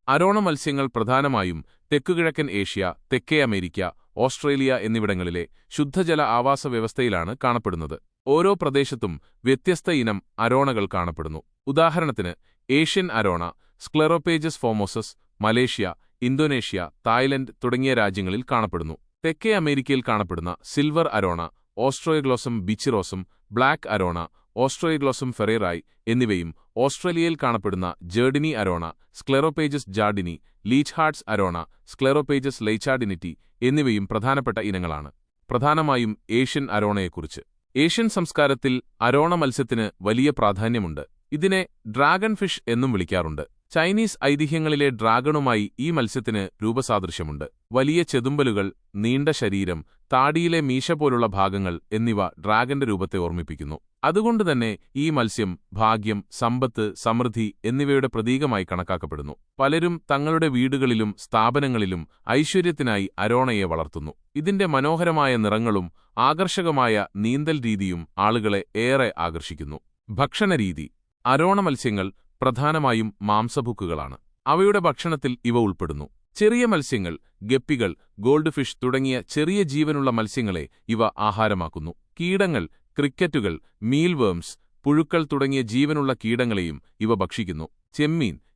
Arowana മത്സ്യങ്ങൾ പ്രധാനമായും തെക്കുകിഴക്കൻ ഏഷ്യ, തെക്കേ അമേരിക്ക, ഓസ്ട്രേലിയ എന്നിവിടങ്ങളിലെ ശുദ്ധജല ആവാസ വ്യവസ്ഥയിലാണ് കാണപ്പെടുന്നത്. ഓരോ പ്രദേശത്തും വ്യത്യസ്ത ഇനം അരോണകൾ കാണപ്പെടുന്നു. ഉദാഹരണത്തിന് Asian arowana, Scleropages formosus, Malaysia, Indonesia, Thailand തുടങ്ങിയ രാജ്യങ്ങളിൽ കാണപ്പെടുന്നു. തെക്കേ അമേരിക്കയിൽ കാണപ്പെടുന്ന silver arowana, Osteoglossum bicirrhosum, black arowana, Osteoglossum ferreirai എന്നിവയും ഓസ്ട്രേലിയയിൽ കാണപ്പെടുന്ന Jardini arowana, Scleropages jardinii, Leichhardt's arowana, Scleropages leichardti എന്നിവയും പ്രധാനപ്പെട്ട ഇനങ്ങളാണ്. പ്രധാനമായും ഏഷ്യൻ അരോണയെക്കുറിച്ച്. ഏഷ്യൻ സംസ്കാരത്തിൽ അരോണ മത്സ്യത്തിന് വലിയ പ്രാധാന്യമുണ്ട്. ഇതിനെ ഡ്രാഗൺ ഫിഷ് എന്നും വിളിക്കാറുണ്ട്. ചൈനീസ് ഐതിഹ്യങ്ങളിലെ ഡ്രാഗണുമായി ഈ മത്സ്യത്തിന് രൂപസാദൃശ്യമുണ്ട്. വലിയ ചെതുമ്പലുകൾ, നീണ്ട ശരീരം, താടിയിലെ മീശ പോലുള്ള ഭാഗങ്ങൾ എന്നിവ ഡ്രാഗന്റെ രൂപത്തെ ഓർമ്മിപ്പിക്കുന്നു. അതുകൊണ്ടുതന്നെ ഈ മത്സ്യം ഭാഗ്യം, സമ്പത്ത്, സമൃദ്ധി എന്നിവയുടെ പ്രതീകമായി കണക്കാക്കപ്പെടുന്നു. പലരും തങ്ങളുടെ വീടുകളിലും സ്ഥാപനങ്ങളിലും ഐശ്വര്യത്തിനായി അരോണയെ വളർത്തുന്നു. ഇതിന്റെ മനോഹരമായ നിറങ്ങളും ആകർഷകമായ നീന്തൽ രീതിയും ആളുകളെ ഏറെ ആകർഷിക്കുന്നു. ഭക്ഷണരീതി. അരോണ മത്സ്യങ്ങൾ പ്രധാനമായും മാംസഭുക്കുകളാണ്. അവയുടെ ഭക്ഷണത്തിൽ ഇവ ഉൾപ്പെടുന്നു. ചെറിയ മത്സ്യങ്ങൾ, ഗപ്പികൾ, ഗോൾഡ് ഫിഷ് തുടങ്ങിയ ചെറിയ ജീവനുള്ള മത്സ്യങ്ങളെ ഇവ ആഹാരമാക്കുന്നു. കീടങ്ങൾ, ക്രിക്കറ്റുകൾ, മീൽവേംസ്, പുഴുക്കൾ തുടങ്ങിയ ജീവനുള്ള കീടങ്ങളെയും ഇവ ഭക്ഷിക്കുന്നു.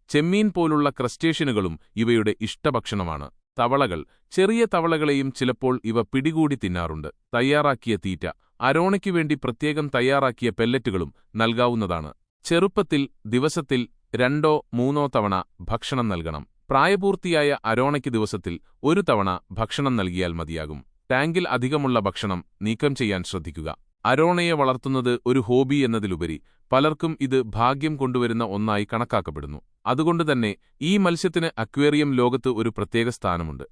ചെമ്മീൻ പോലുള്ള ക്രസ്റ്റേഷ്യനുകളും ഇവയുടെ ഇഷ്ടഭക്ഷണമാണ്. തവളകൾ. ചെറിയ തവളകളെയും ചിലപ്പോൾ ഇവ പിടികൂടി തിന്നാറുണ്ട്. തയ്യാറാക്കിയ തീറ്റ. അരോണയ്ക്കുവേണ്ടി പ്രത്യേകം തയ്യാറാക്കിയ പെല്ലറ്റുകളും നൽകാവുന്നതാണ്. ചെറുപ്പത്തിൽ ദിവസത്തിൽ 2-3 തവണ ഭക്ഷണം നൽകണം. പ്രായപൂർത്തിയായ അരോണയ്ക്ക് ദിവസത്തിൽ 1 തവണ ഭക്ഷണം നൽകിയാൽ മതിയാകും. ടാങ്കിൽ അധികമുള്ള ഭക്ഷണം നീക്കം ചെയ്യാൻ ശ്രദ്ധിക്കുക. അരോണയെ വളർത്തുന്നത് ഒരു ഹോബി എന്നതിലുപരി പലർക്കും ഇത് ഭാഗ്യം കൊണ്ടുവരുന്ന ഒന്നായി കണക്കാക്കപ്പെടുന്നു. അതുകൊണ്ടുതന്നെ ഈ മത്സ്യത്തിന് അക്വേറിയം ലോകത്ത് ഒരു പ്രത്യേക സ്ഥാനമുണ്ട്.